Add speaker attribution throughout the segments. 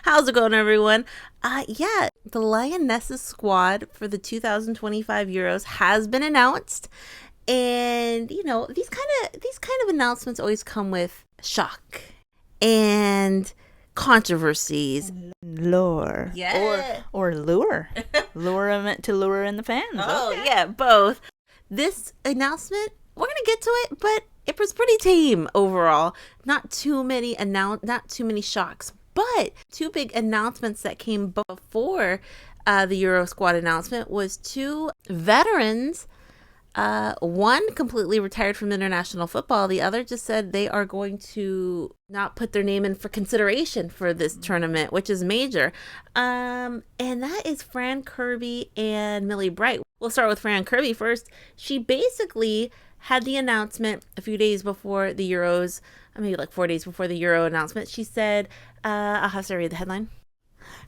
Speaker 1: How's it going, everyone? The Lionesses squad for the 2025 Euros has been announced, and these kind of announcements always come with shock and controversies.
Speaker 2: Lure.
Speaker 1: Yeah.
Speaker 2: Or lure. Lure meant to lure in the fans.
Speaker 1: Oh,
Speaker 2: Okay.
Speaker 1: yeah, both. This announcement, we're going to get to it, but it was pretty tame overall. Not too many shocks, but two big announcements that came before the Euro squad announcement was two veterans. One completely retired from international football. The other just said they are going to not put their name in for consideration for this tournament, which is major. And that is Fran Kirby and MILLIE BRIGHT. We'll start with Fran Kirby first. She basically had the announcement a few days before the Euros, maybe like 4 days before the Euro announcement. She said, I'll have to read the headline.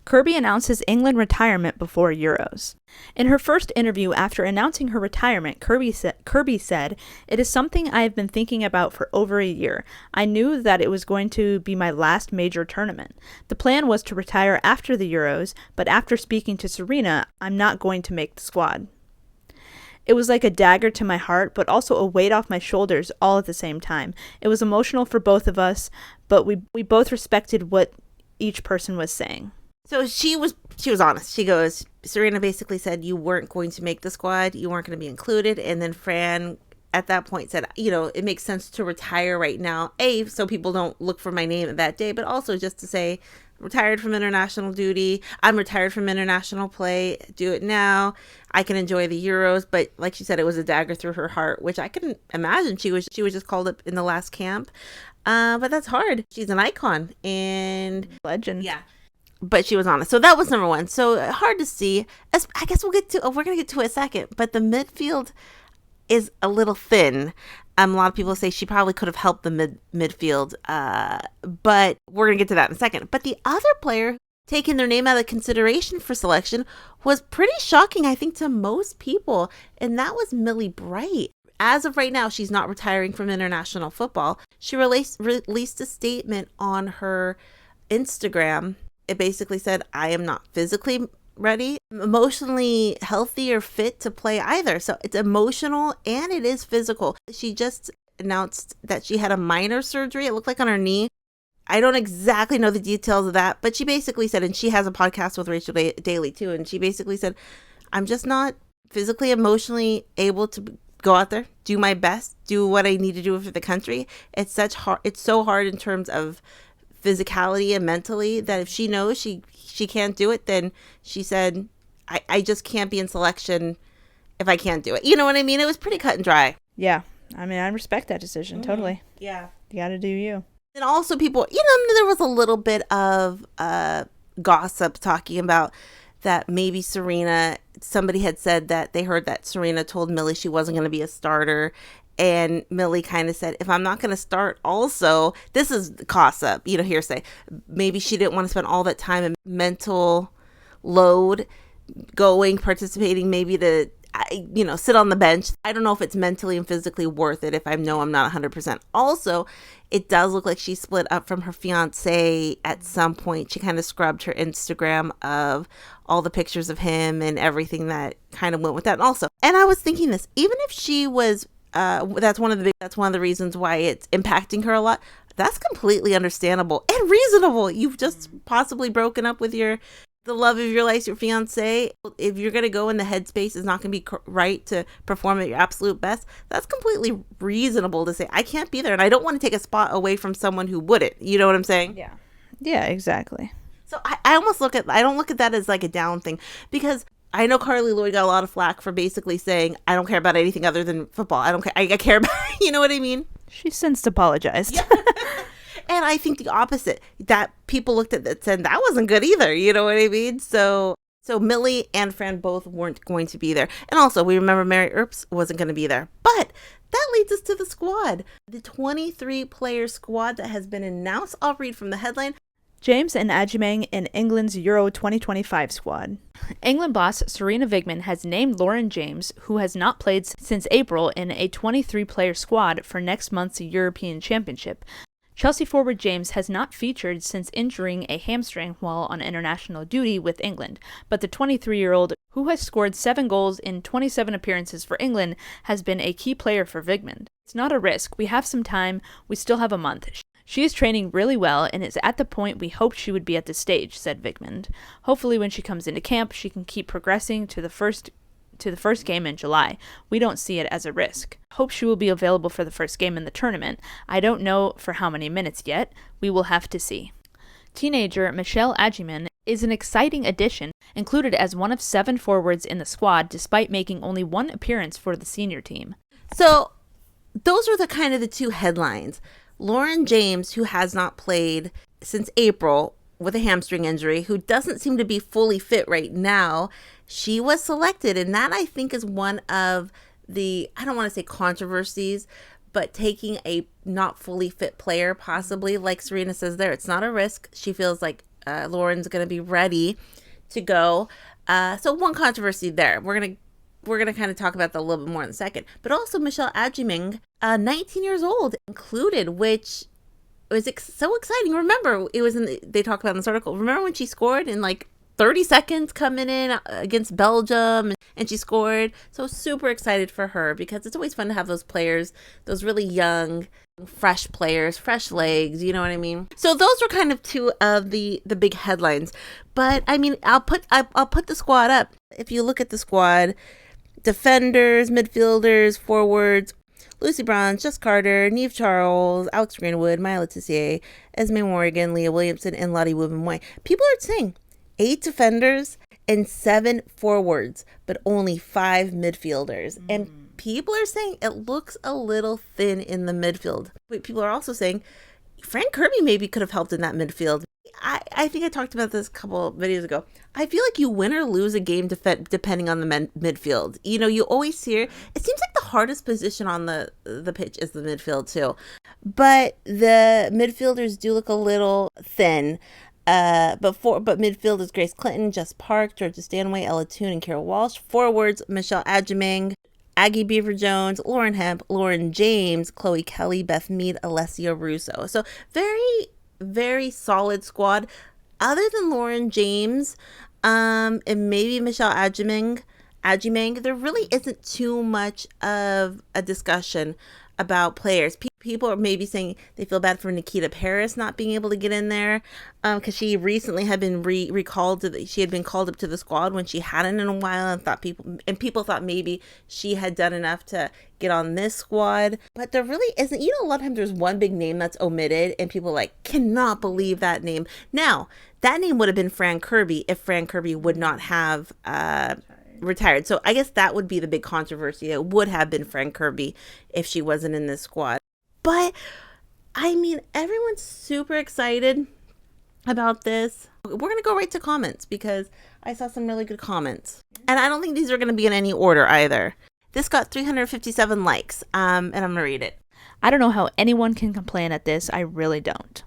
Speaker 2: Kirby announces England retirement before Euros. In her first interview after announcing her retirement, Kirby said, "It is something I have been thinking about for over a year. I knew that it was going to be my last major tournament. The plan was to retire after the Euros, but after speaking to Sarina, I'm not going to make the squad." It was like a dagger to my heart, but also a weight off my shoulders all at the same time. It was emotional for both of us, but we both respected what each person was saying.
Speaker 1: So she was honest. She goes, Sarina basically said you weren't going to make the squad, you weren't going to be included, and then Fran at that point said, it makes sense to retire right now, so people don't look for my name that day, but also just to say, retired from international duty, I'm retired from international play, do it now, I can enjoy the Euros. But like she said, it was a dagger through her heart, which I couldn't imagine. She was just called up in the last camp, but that's hard. She's an icon and
Speaker 2: Legend.
Speaker 1: yeah. But she was honest. So that was number one. So hard to see. I guess we're going to get to it a second. But the midfield is a little thin. A lot of people say she probably could have helped the midfield. But we're going to get to that in a second. But the other player taking their name out of consideration for selection was pretty shocking, I think, to most people. And that was MILLIE BRIGHT. As of right now, she's not retiring from international football. She released a statement on her Instagram. It basically said, I am not physically ready, emotionally healthy or fit to play either. So it's emotional and it is physical. She just announced that she had a minor surgery. It looked like on her knee. I don't exactly know the details of that, but she basically said, and she has a podcast with Rachel Daly too, and she basically said, I'm just not physically, emotionally able to go out there, do my best, do what I need to do for the country. It's so hard in terms of physicality and mentally that if she knows she can't do it, then she said, I just can't be in selection if I can't do it. You know what I mean? It was pretty cut and dry.
Speaker 2: Yeah. I mean, I respect that decision. Totally.
Speaker 1: Yeah.
Speaker 2: You gotta do you.
Speaker 1: And also people, there was a little bit of gossip talking about that maybe somebody had said that they heard that Sarina told MILLIE she wasn't going to be a starter. And MILLIE kind of said, if I'm not going to start also, this is gossip, hearsay. Maybe she didn't want to spend all that time and mental load participating, maybe to, sit on the bench. I don't know if it's mentally and physically worth it if I know I'm not 100%. Also, it does look like she split up from her fiancé at some point. She kind of scrubbed her Instagram of all the pictures of him and everything that kind of went with that also. And I was thinking this, even if she was that's one of the reasons why it's impacting her a lot. That's completely understandable and reasonable. You've just possibly broken up with the love of your life, your fiance. If you're going to go in the headspace is not going to be right to perform at your absolute best, that's completely reasonable to say, I can't be there and I don't want to take a spot away from someone who wouldn't. You know what I'm saying?
Speaker 2: Yeah. Yeah, exactly.
Speaker 1: So I don't look at that as like a down thing, because I know Carly Lloyd got a lot of flack for basically saying, I don't care about anything other than football. I don't care. I care about, you know what I mean?
Speaker 2: She's since apologized.
Speaker 1: Yeah. And I think the opposite, that people looked at that said that wasn't good either. You know what I mean? So MILLIE and Fran both weren't going to be there. And also we remember Mary Earps wasn't going to be there. But that leads us to the squad, the 23-player squad that has been announced. I'll read from the headline.
Speaker 2: James and Agyemang in England's Euro 2025 squad. England boss Sarina Wiegman has named Lauren James, who has not played since April, in a 23-player squad for next month's European Championship. Chelsea forward James has not featured since injuring a hamstring while on international duty with England, but the 23-year-old, who has scored 7 goals in 27 appearances for England, has been a key player for Vigmund. It's not a risk. We have some time. We still have a month. She is training really well and is at the point we hoped she would be at this stage, said Vigmund. Hopefully when she comes into camp, she can keep progressing to the first game in July. We don't see it as a risk. Hope she will be available for the first game in the tournament. I don't know for how many minutes yet. We will have to see. Teenager Michelle Agyemang is an exciting addition, included as one of 7 forwards in the squad despite making only 1 appearance for the senior team.
Speaker 1: So those are the 2 headlines. Lauren James, who has not played since April with a hamstring injury, who doesn't seem to be fully fit right now, she was selected. And that, I think, is one of the, I don't want to say controversies, but taking a not fully fit player, possibly, like Sarina says there, it's not a risk. She feels like Lauren's going to be ready to go. So one controversy there. We're going to kind of talk about that a little bit more in a second. But also Michelle Agyemang, 19 years old, included, which was so exciting. Remember, it was they talk about in this article. Remember when she scored in 30 seconds coming in against Belgium, and she scored? So super excited for her, because it's always fun to have those players, those really young, fresh players, fresh legs, you know what I mean? So those were kind of 2 of the big headlines. But I mean, I'll put the squad up. If you look at the squad, defenders, midfielders, forwards: Lucy Bronze, Jess Carter, Niamh Charles, Alex Greenwood, Maya Letitia, Esme Morgan, Leah Williamson, and Lotte Wubben-Moy. People are saying 8 defenders and 7 forwards, but only 5 midfielders. And people are saying it looks a little thin in the midfield. But people are also saying Fran Kirby maybe could have helped in that midfield. I think I talked about this a couple of videos ago. I feel like you win or lose a game depending on the midfield. You know, you always hear, it seems like the hardest position on the pitch is the midfield too. But the midfielders do look a little thin. But midfielders: Grace Clinton, Jess Park, Georgia Stanway, Ella Toone, and Carol Walsh. Forwards: Michelle Agyemang, Aggie Beaver-Jones, Lauren Hemp, Lauren James, Chloe Kelly, Beth Mead, Alessia Russo. So very, very solid squad. Other than Lauren James, and maybe Michelle Agyemang, there really isn't too much of a discussion about players. People are maybe saying they feel bad for Nikita Parris not being able to get in there, because she recently had been recalled she had been called up to the squad when she hadn't in a while, and people thought maybe she had done enough to get on this squad. But there really isn't. You know, a lot of times there's one big name that's omitted and people cannot believe that name. Now, that name would have been Fran Kirby if Fran Kirby would not have retired. So I guess that would be the big controversy. It would have been Fran Kirby if she wasn't in this squad. But I mean, everyone's super excited about this. We're going to go right to comments, because I saw some really good comments. And I don't think these are going to be in any order either. This got 357 likes, and I'm going to read it.
Speaker 2: I don't know how anyone can complain at this. I really don't.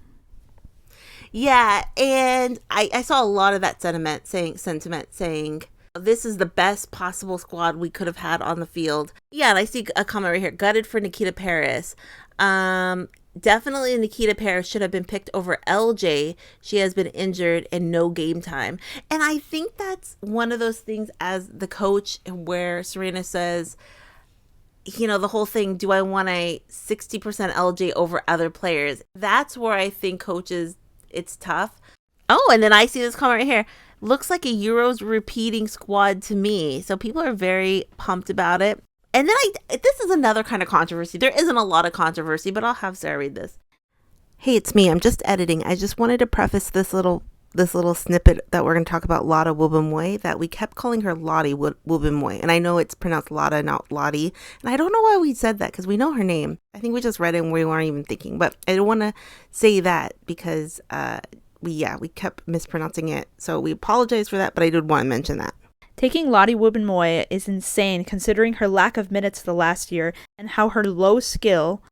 Speaker 1: Yeah, and I saw a lot of that sentiment saying this is the best possible squad we could have had on the field. Yeah, and I see a comment right here. Gutted for Nikita Parris. Definitely Nikita Parris should have been picked over LJ. She has been injured and no game time. And I think that's one of those things as the coach where Sarina says, you know, the whole thing, do I want a 60% LJ over other players? That's where I think coaches, it's tough. Oh, and then I see this comment right here. Looks like a Euros repeating squad to me. So people are very pumped about it. And then this is another kind of controversy. There isn't a lot of controversy, but I'll have Sarah read this. Hey, it's me. I'm just editing. I just wanted to preface this little snippet that we're going to talk about Lotte Wubben-Moy, that we kept calling her Lotte Wubben-Moy. And I know it's pronounced Lotte, not Lottie. And I don't know why we said that, because we know her name. I think we just read it and we weren't even thinking. But I don't want to say that because we kept mispronouncing it. So we apologize for that, but I did want to mention that.
Speaker 2: Taking Lotte Wubben-Moy is insane, considering her lack of minutes the last year and how her low skill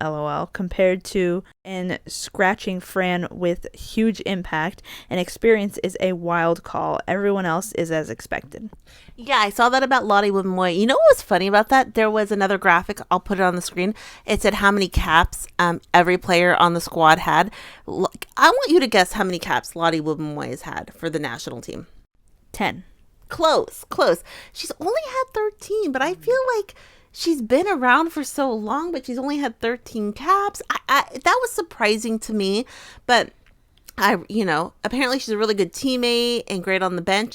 Speaker 2: LOL, compared to and scratching Fran with huge impact and experience is a wild call. Everyone else is as expected.
Speaker 1: Yeah, I saw that about Lotte Wubben-Moy. You know what was funny about that? There was another graphic. I'll put it on the screen. It said how many caps every player on the squad had. I want you to guess how many caps Lotte Wubben-Moy has had for the national team.
Speaker 2: 10.
Speaker 1: Close. She's only had 13, but I feel like she's been around for so long, but she's only had 13 caps. That was surprising to me, but apparently she's a really good teammate and great on the bench.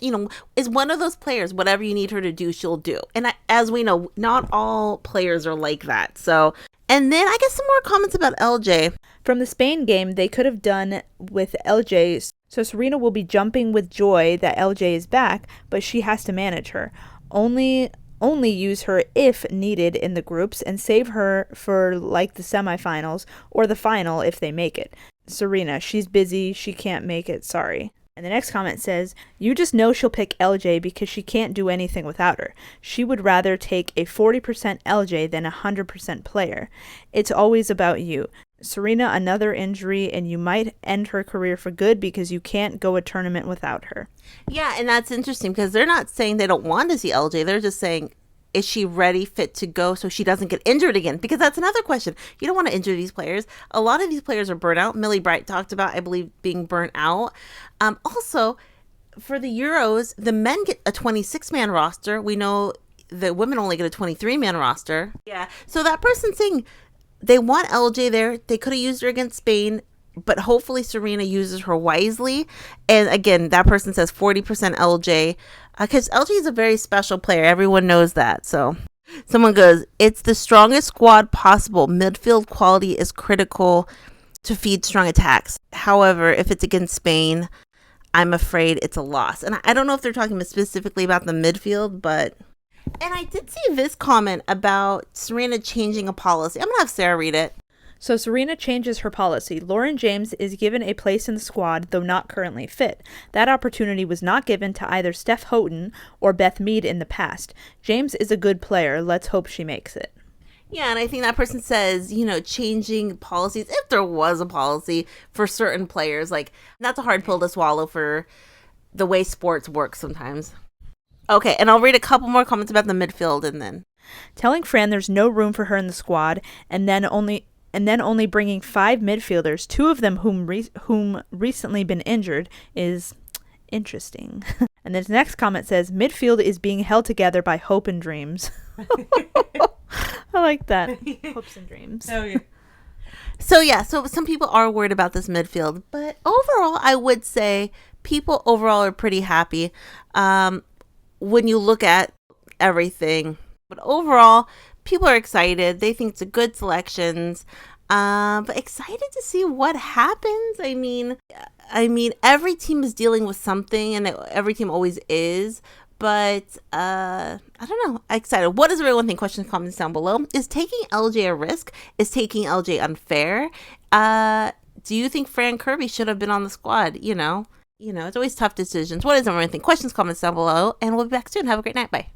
Speaker 1: Is one of those players, whatever you need her to do, she'll do. And as we know, not all players are like that. So, and then I guess some more comments about LJ.
Speaker 2: From the Spain game, they could have done with LJ. So Sarina will be jumping with joy that LJ is back, but she has to manage her. Only use her if needed in the groups and save her for like the semifinals or the final if they make it. Sarina, she's busy, she can't make it, sorry. And the next comment says, you just know she'll pick LJ because she can't do anything without her. She would rather take a 40% LJ than a 100% player. It's always about you. Sarina, another injury, and you might end her career for good because you can't go a tournament without her.
Speaker 1: Yeah, and that's interesting because they're not saying they don't want to see LJ. They're just saying, is she ready, fit to go so she doesn't get injured again? Because that's another question. You don't want to injure these players. A lot of these players are burnt out. MILLIE Bright talked about, I believe, being burnt out. Also, for the Euros, the men get a 26-man roster. We know the women only get a 23-man roster. Yeah. So that person saying they want LJ there. They could have used her against Spain, but hopefully Sarina uses her wisely. And again, that person says 40% LJ because LJ is a very special player. Everyone knows that. So someone goes, it's the strongest squad possible. Midfield quality is critical to feed strong attacks. However, if it's against Spain, I'm afraid it's a loss. And I don't know if they're talking specifically about the midfield, but... And I did see this comment about Sarina changing a policy. I'm going to have Sara read it.
Speaker 2: So Sarina changes her policy. Lauren James is given a place in the squad, though not currently fit. That opportunity was not given to either Steph Houghton or Beth Mead in the past. James is a good player. Let's hope she makes it.
Speaker 1: Yeah, and I think that person says, changing policies, if there was a policy for certain players, like, that's a hard pill to swallow for the way sports work sometimes. Okay, and I'll read a couple more comments about the midfield and then.
Speaker 2: Telling Fran there's no room for her in the squad, and then only bringing 5 midfielders, 2 of them whom recently been injured, is interesting. And this next comment says, midfield is being held together by hope and dreams. I like that. Hopes and dreams.
Speaker 1: Oh, yeah. So some people are worried about this midfield, but overall, I would say people overall are pretty happy when you look at everything. But overall, people are excited. They think it's a good selections. But excited to see what happens. I mean, every team is dealing with something, and every team always is. But I don't know. Excited. What does everyone think? Questions, comments down below. Is taking LJ a risk? Is taking LJ unfair? Do you think Fran Kirby should have been on the squad? It's always tough decisions. What does everyone think? Questions, comments down below, and we'll be back soon. Have a great night. Bye.